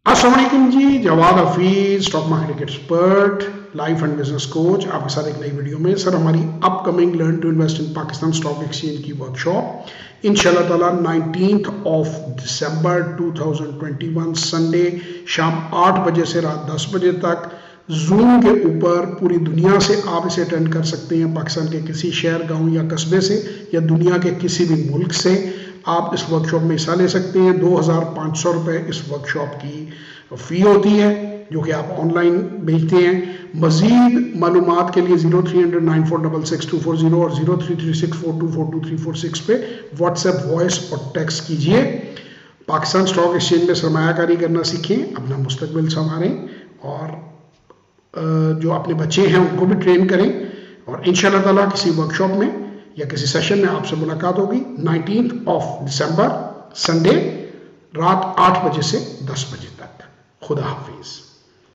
अस्सलाम वालेकुम जी, Jawad Hafeez, stock market expert, life and business coach, आपके साथ एक नई वीडियो में। सर, हमारी upcoming learn to invest in Pakistan stock exchange की वर्कशॉप इंशाल्लाह ताला 19 दिसंबर 2021 संडे शाम 8 बजे से रात 10 बजे तक जूम के ऊपर पूरी दुनिया से आप इसे अटेंड कर सकते हैं। पाकिस्तान के किसी शहर, गांव या कस्बे से या दुनिया के किसी भी मुल्क से आप इस वर्कशॉप में हिस्सा ले सकते हैं। 2500 रुपये इस वर्कशॉप की फ़ी होती है, जो कि आप ऑनलाइन भेजते हैं। मज़ीद मालूमात के लिए 0300946624 और 033642422346 पे व्हाट्सएप वॉइस और टेक्स्ट कीजिए। पाकिस्तान स्टॉक एक्सचेंज में सरमायाकारी करना सीखें, अपना मुस्तकबिल संवारें और जो अपने बच्चे हैं उनको भी ट्रेन करें। और इंशाल्लाह ताला किसी वर्कशॉप में या किसी सेशन में आपसे मुलाकात होगी 19 दिसंबर संडे रात 8 बजे से 10 बजे तक। खुदा हाफिज।